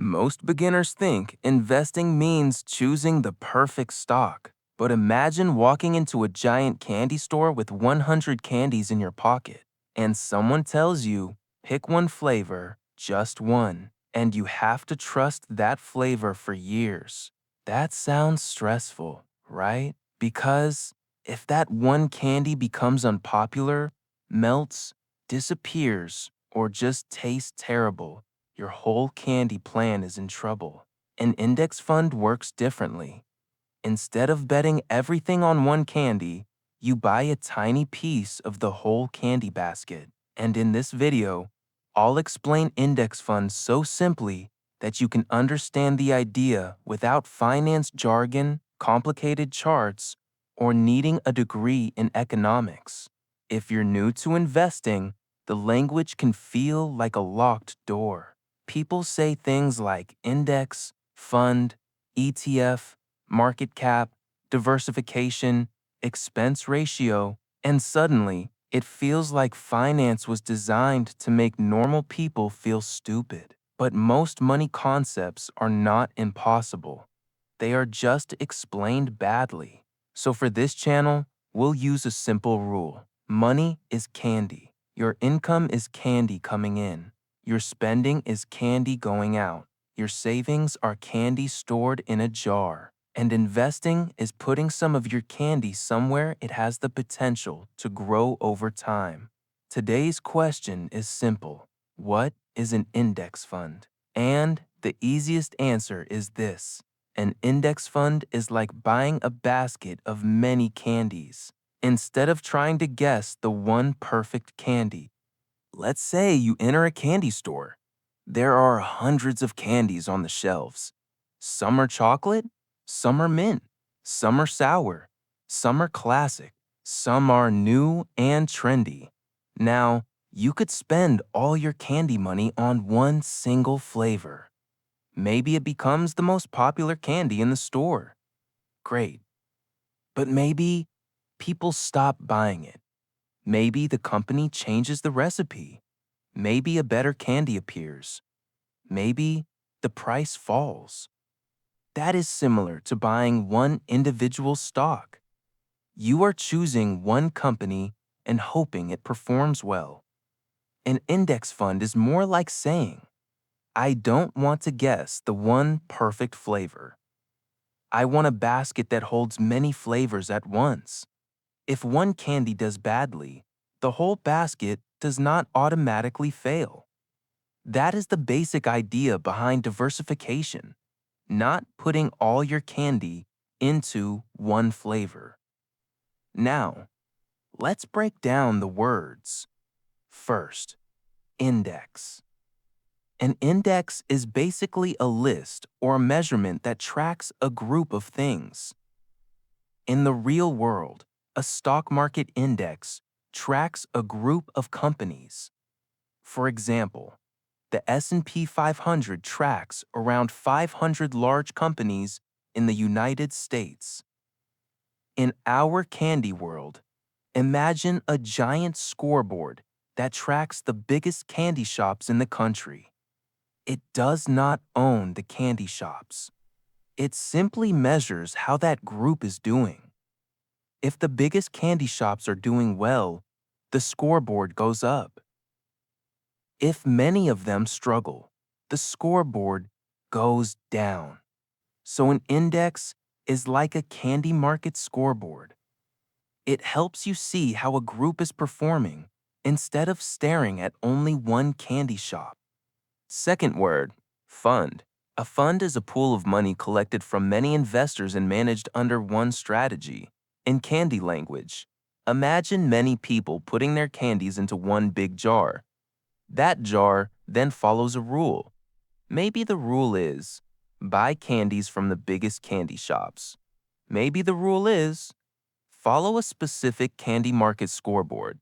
Most beginners think investing means choosing the perfect stock. But imagine walking into a giant candy store with 100 candies in your pocket, and someone tells you, pick one flavor, just one, and you have to trust that flavor for years. That sounds stressful, right? Because if that one candy becomes unpopular, melts, disappears, or just tastes terrible, your whole candy plan is in trouble. An index fund works differently. Instead of betting everything on one candy, you buy a tiny piece of the whole candy basket. And in this video, I'll explain index funds so simply that you can understand the idea without finance jargon, complicated charts, or needing a degree in economics. If you're new to investing, the language can feel like a locked door. People say things like index, fund, ETF, market cap, diversification, expense ratio, and suddenly, it feels like finance was designed to make normal people feel stupid. But most money concepts are not impossible. They are just explained badly. So for this channel, we'll use a simple rule. Money is candy. Your income is candy coming in. Your spending is candy going out. Your savings are candy stored in a jar. And investing is putting some of your candy somewhere it has the potential to grow over time. Today's question is simple. What is an index fund? And the easiest answer is this. An index fund is like buying a basket of many candies. Instead of trying to guess the one perfect candy, let's say you enter a candy store. There are hundreds of candies on the shelves. Some are chocolate, some are mint, some are sour, some are classic, some are new and trendy. Now, you could spend all your candy money on one single flavor. Maybe it becomes the most popular candy in the store. Great. But maybe people stop buying it. Maybe the company changes the recipe. Maybe a better candy appears. Maybe the price falls. That is similar to buying one individual stock. You are choosing one company and hoping it performs well. An index fund is more like saying, I don't want to guess the one perfect flavor. I want a basket that holds many flavors at once. If one candy does badly, the whole basket does not automatically fail. That is the basic idea behind diversification, not putting all your candy into one flavor. Now, let's break down the words. First, index. An index is basically a list or a measurement that tracks a group of things. In the real world, a stock market index tracks a group of companies. For example, the S&P 500 tracks around 500 large companies in the United States. In our candy world, imagine a giant scoreboard that tracks the biggest candy shops in the country. It does not own the candy shops. It simply measures how that group is doing. If the biggest candy shops are doing well, the scoreboard goes up. If many of them struggle, the scoreboard goes down. So an index is like a candy market scoreboard. It helps you see how a group is performing instead of staring at only one candy shop. Second word, fund. A fund is a pool of money collected from many investors and managed under one strategy. In candy language, imagine many people putting their candies into one big jar. That jar then follows a rule. Maybe the rule is, buy candies from the biggest candy shops. Maybe the rule is, follow a specific candy market scoreboard.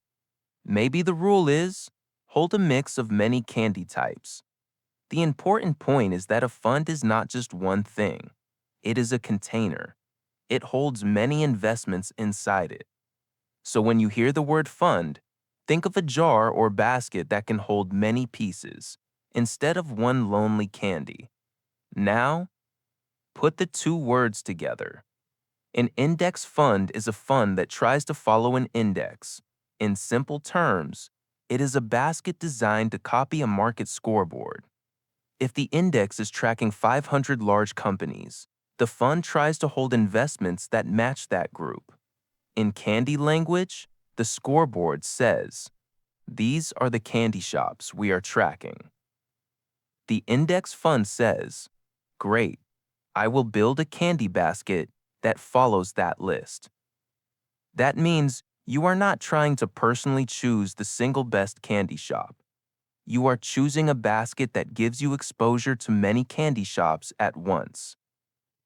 Maybe the rule is, hold a mix of many candy types. The important point is that a fund is not just one thing. It is a container. It holds many investments inside it. So when you hear the word fund, think of a jar or basket that can hold many pieces, instead of one lonely candy. Now, put the two words together. An index fund is a fund that tries to follow an index. In simple terms, it is a basket designed to copy a market scoreboard. If the index is tracking 500 large companies, the fund tries to hold investments that match that group. In candy language, the scoreboard says, "These are the candy shops we are tracking." The index fund says, "Great, I will build a candy basket that follows that list." That means you are not trying to personally choose the single best candy shop. You are choosing a basket that gives you exposure to many candy shops at once.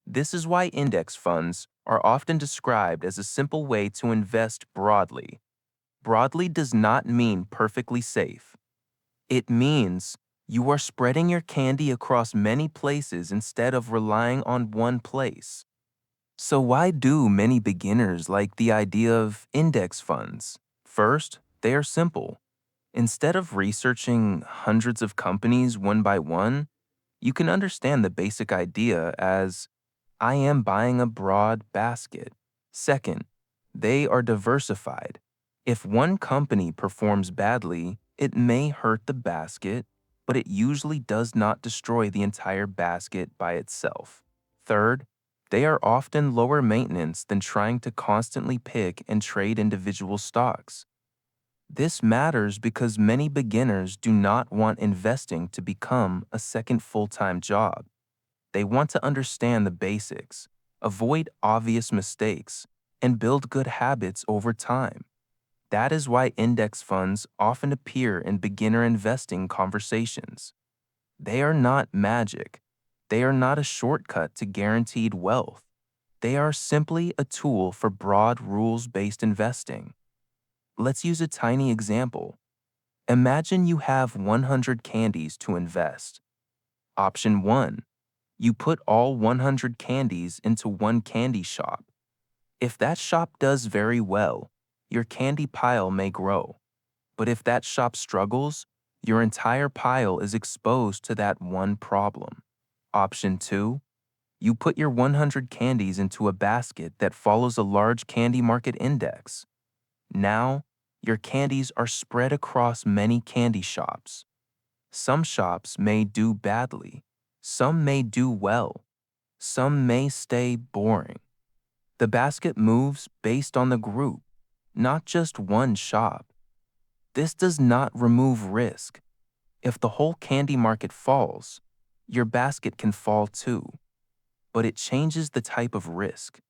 This is why index funds are often described as a simple way to invest broadly. Broadly does not mean perfectly safe. It means you are spreading your candy across many places instead of relying on one place. So why do many beginners like the idea of index funds? First, they are simple. Instead of researching hundreds of companies one by one, you can understand the basic idea as I am buying a broad basket. Second, they are diversified. If one company performs badly, it may hurt the basket, but it usually does not destroy the entire basket by itself. Third, they are often lower maintenance than trying to constantly pick and trade individual stocks. This matters because many beginners do not want investing to become a second full-time job. They want to understand the basics, avoid obvious mistakes, and build good habits over time. That is why index funds often appear in beginner investing conversations. They are not magic. They are not a shortcut to guaranteed wealth. They are simply a tool for broad rules-based investing. Let's use a tiny example. Imagine you have 100 candies to invest. Option 1. You put all 100 candies into one candy shop. If that shop does very well, your candy pile may grow. But if that shop struggles, your entire pile is exposed to that one problem. Option 2. You put your 100 candies into a basket that follows a large candy market index. Now, your candies are spread across many candy shops. Some shops may do badly. Some may do well. Some may stay boring. The basket moves based on the group, not just one shop. This does not remove risk. If the whole candy market falls, your basket can fall too. But it changes the type of risk.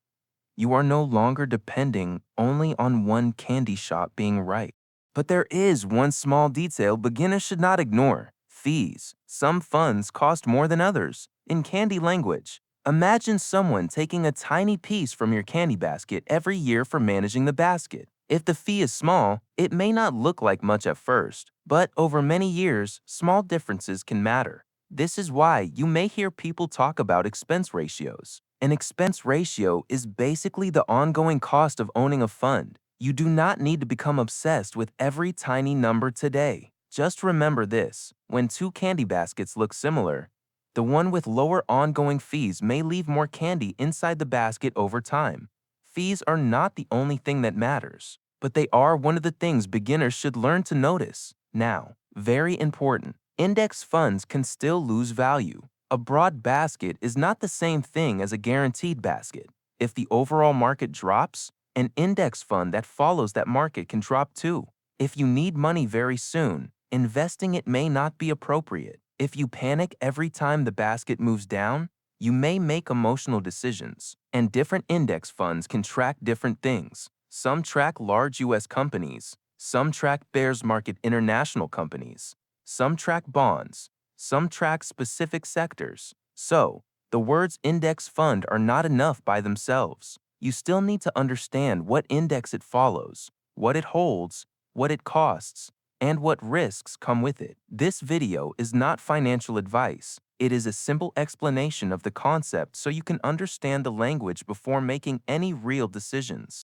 You are no longer depending only on one candy shop being right. But there is one small detail beginners should not ignore: fees. Some funds cost more than others. In candy language, imagine someone taking a tiny piece from your candy basket every year for managing the basket. If the fee is small, it may not look like much at first, but over many years, small differences can matter. This is why you may hear people talk about expense ratios. An expense ratio is basically the ongoing cost of owning a fund. You do not need to become obsessed with every tiny number today. Just remember this: when two candy baskets look similar, the one with lower ongoing fees may leave more candy inside the basket over time. Fees are not the only thing that matters, but they are one of the things beginners should learn to notice. Now, very important, index funds can still lose value. A broad basket is not the same thing as a guaranteed basket. If the overall market drops, an index fund that follows that market can drop too. If you need money very soon, investing it may not be appropriate. If you panic every time the basket moves down, you may make emotional decisions. And different index funds can track different things. Some track large US companies. Some track bears market international companies. Some track bonds. Some track specific sectors. So, the words index fund are not enough by themselves. You still need to understand what index it follows, what it holds, what it costs, and what risks come with it. This video is not financial advice. It is a simple explanation of the concept so you can understand the language before making any real decisions.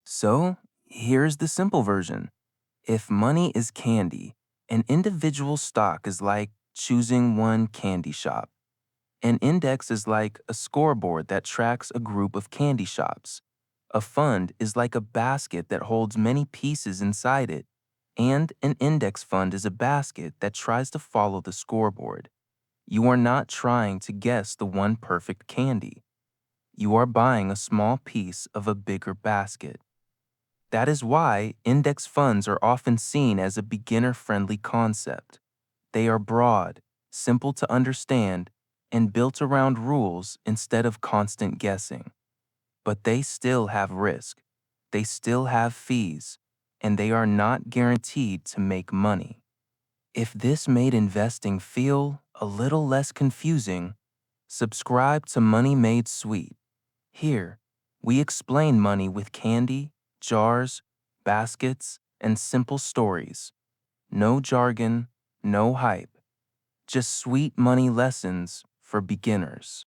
So, here's the simple version. If money is candy, an individual stock is like choosing one candy shop. An index is like a scoreboard that tracks a group of candy shops. A fund is like a basket that holds many pieces inside it. And an index fund is a basket that tries to follow the scoreboard. You are not trying to guess the one perfect candy. You are buying a small piece of a bigger basket. That is why index funds are often seen as a beginner-friendly concept. They are broad, simple to understand, and built around rules instead of constant guessing. But they still have risk. They still have fees, and they are not guaranteed to make money. If this made investing feel a little less confusing, subscribe to Money Made Sweet. Here, we explain money with candy, jars, baskets, and simple stories. No jargon, no hype, just sweet money lessons for beginners.